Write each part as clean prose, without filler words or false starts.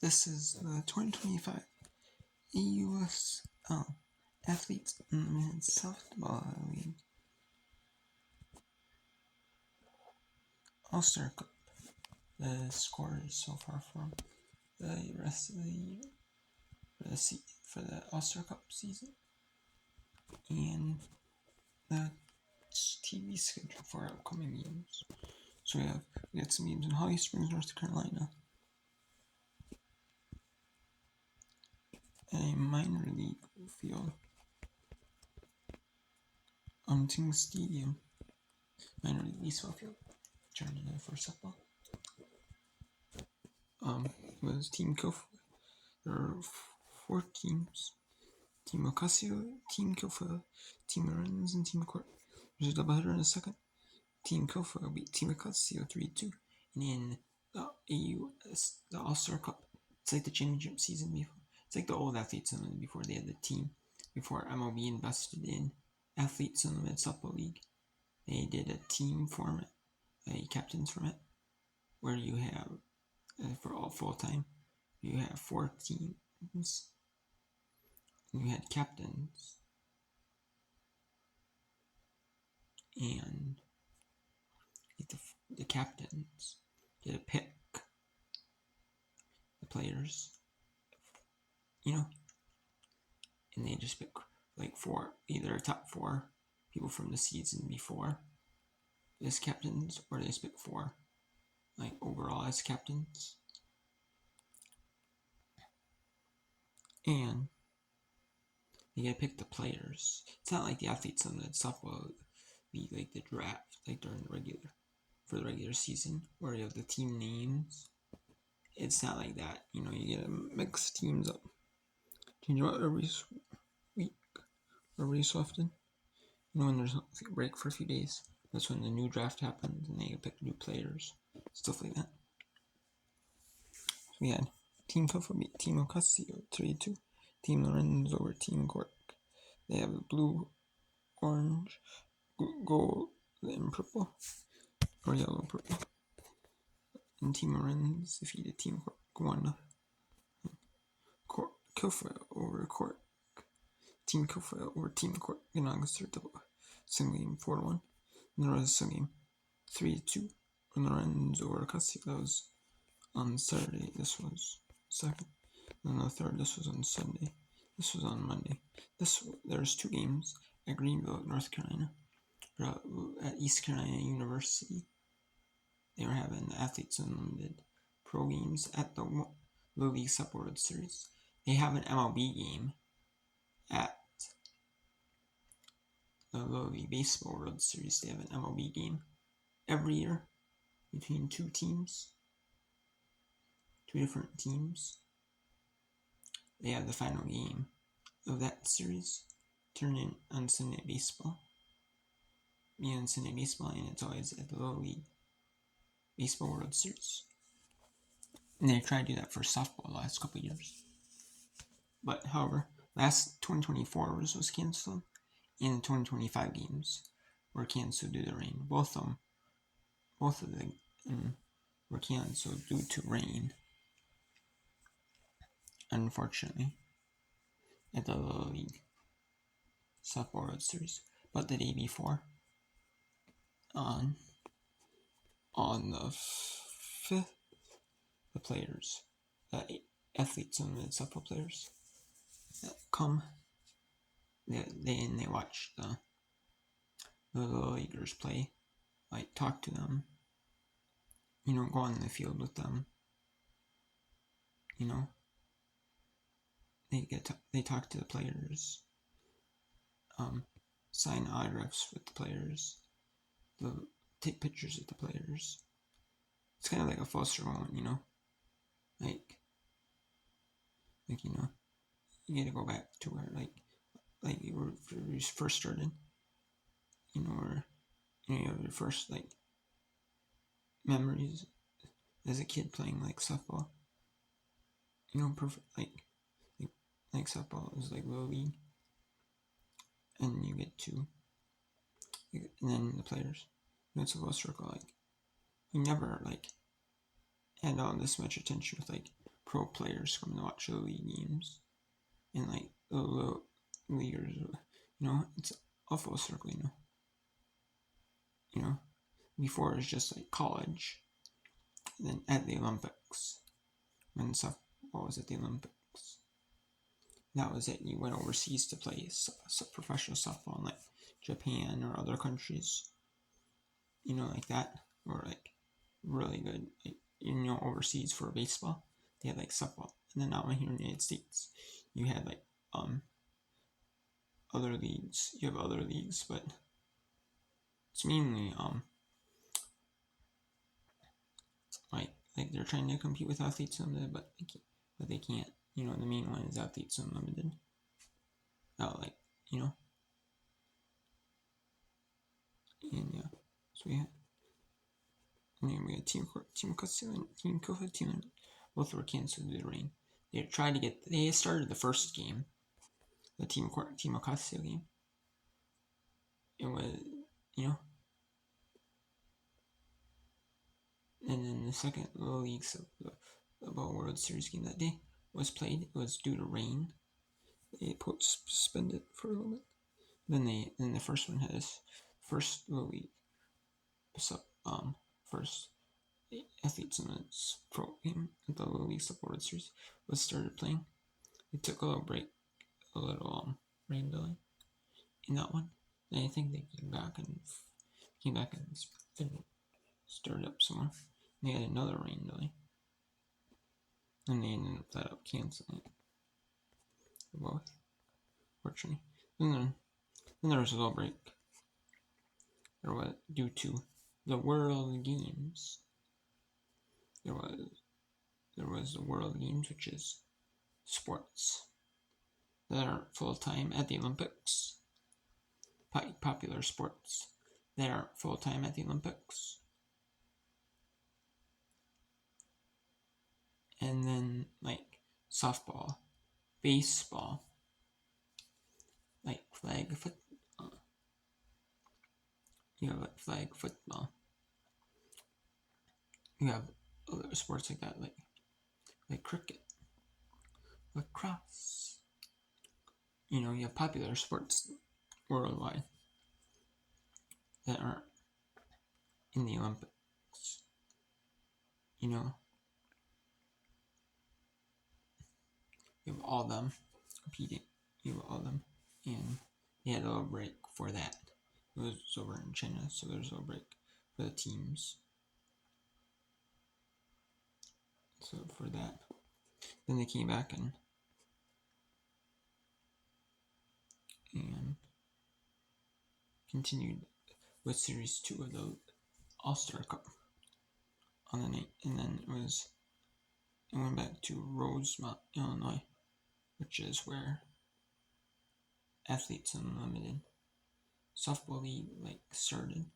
This is the 2025 AUSL Athletes Unlimited Softball League All-Star Cup. The scores so far from the rest of the year for the All-Star Cup season, and the TV schedule for upcoming games. So we got some games in Holly Springs, North Carolina, at a minor league field, Ting Stadium, minor league baseball field, turning for softball. It was Team Kofa. There are 4 teams: Team Ocasio, Team Kofa, Team Lorenz, and Team Court. There's a doubleheader in a second. Team Kofa beat Team Ocasio 3-2, and in the All-Star Cup, it's like the championship season before. It's like the old Athletes Unlimited before they had the team. Before MLB invested in Athletes Unlimited Softball League, they did a team format, a captain's format, where you have, for all full-time, you have 4 teams. You had captains, and the captains get to pick the players, and they just pick like 4, either top 4 people from the season before as captains, or they just pick 4 like overall as captains. And you gotta pick the players. It's not like the Athletes Unlimited Softball League, like the draft, like during the regular season, where you have the team names. It's not like that. You get to mix teams up. Change it out every week, every so often. When there's a break for a few days, that's when the new draft happens, and they can pick new players, stuff like that. We had Team Kofa beat Team Ocasio 3-2. Team Lorenz over Team Cork. They have blue, orange, gold, and purple, or yellow, purple. And Team Lorenz defeated Team Cork 1-0. Kofa over Cork. Team Kofa over Team Cork in August 3rd, single game 4-1. And there was a single game 3-2. And Lorenz over Ocasio. That was on Saturday. This was 2nd. And the 3rd, this was on Sunday. This was on Monday. There's 2 games at Greenville, North Carolina. At East Carolina University, they were having the Athletes Unlimited Pro games at the Little League Sup World Series. They have an MLB game at the Little League Baseball World Series. They have an MLB game every year between 2 teams, 2 different teams. They have the final game of that series turned in on Sunday Baseball. On Sunday Baseball, and it's always at the Little League Baseball World Series. And they tried to do that for softball the last couple of years. But however, last 2024 was canceled, and the 2025 games were canceled due to rain. Both of them were canceled due to rain, unfortunately, at the Little League Softball World Series. But the day before, on the 5th, the players, the Athletes Unlimited Softball players, come. They watch the Little Leaguers play, like talk to them, go on the field with them. They talk to the players, sign autographs with the players, take pictures with the players. It's kind of like a Foster moment, like you get to go back to where like you were first started, or you have your first memories as a kid playing like softball. Perfect, like softball is like Little League, and you get to, and then the players, it's a circle. You never had all this much attention with pro players come to watch the league games, and like the little leaguers, it's a full circle, before it was just like college, and then at the Olympics, when softball was at the Olympics, that was it. You went overseas to play professional softball in like Japan or other countries, like that, or like really good, like, overseas for baseball. They had like softball, and then now here in the United States, you had like other leagues. You have other leagues, but it's mainly like they're trying to compete with Athletes Unlimited, but they can't. The main one is Athletes Unlimited. Like and yeah, so we had Team Custodian and Team Kofa. Both were canceled due to rain. They started the first game, the Team Ocasio game. It was, and then the second Little League World Series game that day was played. It was due to rain. They suspended for a little bit. Then the first one had his first Little League, first Athletes in its pro game at the Little League World Series was started playing. It took a little break, a little rain delay in that one. And I think they came back and started up somewhere. They had another rain delay, and they ended up canceling it. Both, fortunately. And then there was a little break. There was due to the World Games. There was the World Games, which is sports that are full-time at the Olympics. Popular sports that are full-time at the Olympics. And then like softball, baseball, like flag football. You have like flag football. You have other sports like that, like cricket, lacrosse. You have popular sports worldwide that aren't in the Olympics. You have all of them competing. You have all of them, and they had a little break for that. It was over in China, so there's a little break for the teams. So for that, then they came back and continued with Series 2 of the All-Star Cup on the night, and then it went back to Rosemont, Illinois, which is where Athletes Unlimited softball league started.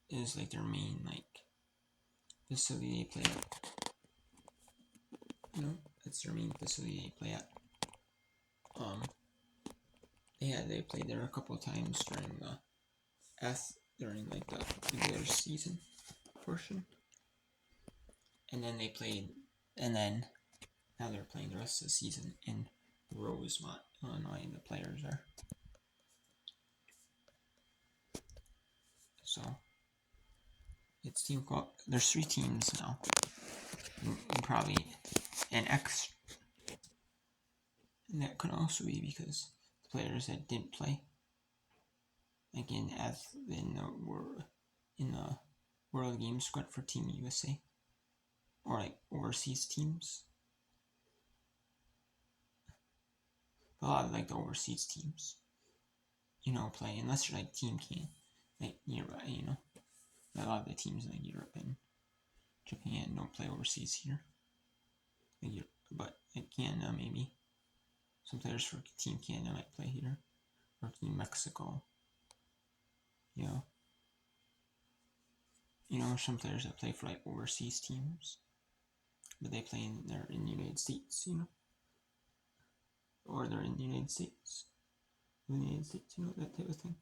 It is like their main facility they play at. That's their main facility they play at. They played there a couple of times during the regular season portion, and then now they're playing the rest of the season in Rosemont, Illinois. The players are. So it's there's 3 teams now, and probably an extra. And that could also be because the players that didn't play, again, in the World Games squad for Team USA, or overseas teams. A lot of the overseas teams, play unless you're Team Can, Europe, a lot of the teams in Europe and Japan don't play overseas here. But Canada, maybe some players for Team Canada might play here, or Team Mexico. Some players that play for overseas teams, but they play in the United States, or they're in the United States, that type of thing.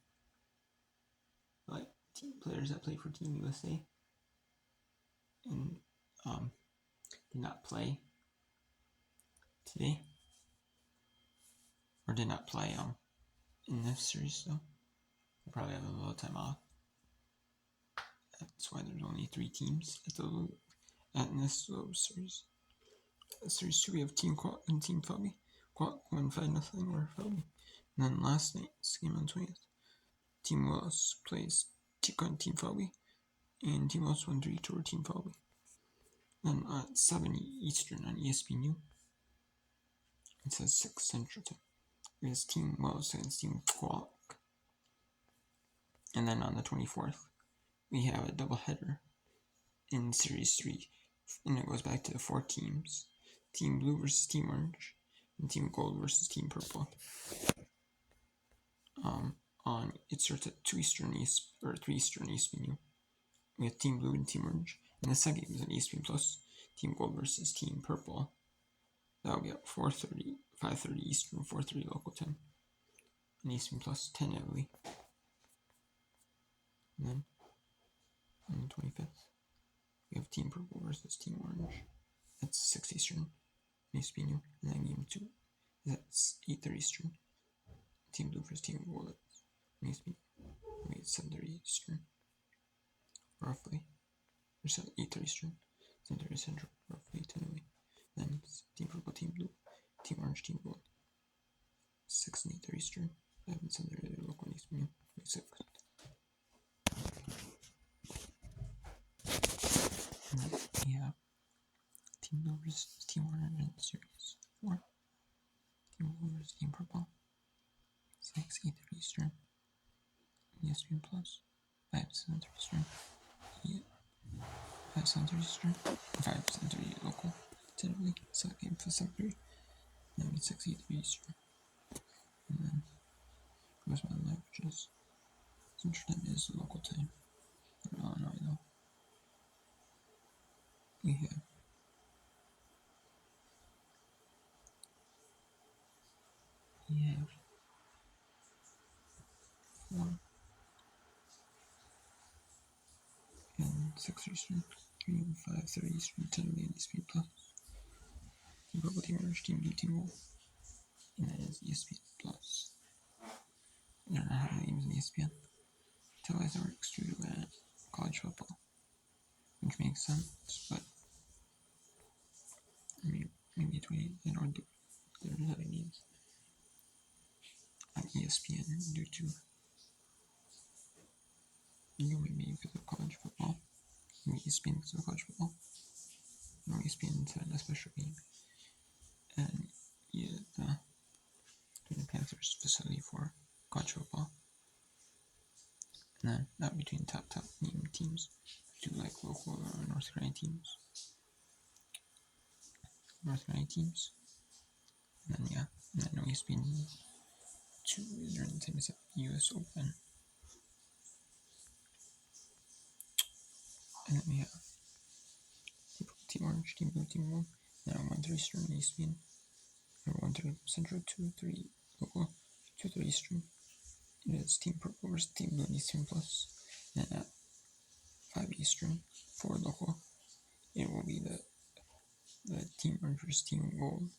Team players that play for Team USA and did not play today, or did not play in this series, so we'll probably have a little time off. That's why there's only 3 teams in this little series. Series 2, we have Team Quat and Team Felby. Quat won 5-0 over Felby. And then last night's game on 20th, Team Willis plays Team Felby, and Team Willis won 3-2 over Team Felby. Then at 7 Eastern on ESPN, it says 6 Central Time. It is Team Willis against Team Quat. And then on the 24th, we have a doubleheader in Series 3, and it goes back to the 4 teams. Team Blue versus Team Orange, and Team Gold versus Team Purple. It starts at 2 Eastern or 3 Eastern ESPN. We have Team Blue and Team Orange, and the second game is on ESPN Plus. Team Gold versus Team Purple. That will be at 4:30, 5:30 Eastern, 4:30 local time. And ESPN Plus 10 Italy. And then on the 25th, we have Team Purple versus Team Orange. That's 6 Eastern. ESPN, and then game 2 is at 8:30 Eastern. Team Blue versus Team Gold. ESPN, wait, 7:30 Eastern, roughly. Or 8:30 Eastern, 7:30 Central, roughly 10 away. Then Team Purple, Team Blue, Team Orange, Team Gold. 6 and 8:30 Eastern, 5 and 7:30 local ESPN, 6. And then we have Team Blue versus Team Orange in Series 4. Team Blue versus Team Purple. 6, 8:30 Eastern. ESPN Plus. 5, 7:30 Eastern. 5, 7:30 Eastern. 5, 7:30 local. Typically, second game for 7:30. Then 6, 8:30 Eastern. And then goes by live, which is Central Time is local time. In Illinois, though. We have four and 6 Eastern, 3 and 5:30 Eastern, 10 and ESPN Plus. Team Purple, Team Orange, Team Blue, Team Gold. And that is ESPN Plus. I don't know how many games in ESPN. Televised works due to college football, which makes sense, but I mean, maybe 20, and or there's other games on ESPN due to maybe because of college football. Maybe ESPN because of college football. No, ESPN had a special game. And the Panthers facility for college football. And then not between top name teams, to like local or North Carolina teams. And then and then ESPN 2 is during the time as US Open. And then we have Team Orange, Team Blue, Team Gold. Now 1:30 Eastern ESPN. Or 1:30 Central, 2:30 local, 2:30 Eastern. It is Team Purple versus Team Blue and ESPN Plus. And at 5 Eastern, 4 local, it will be the Team Orange versus Team Gold.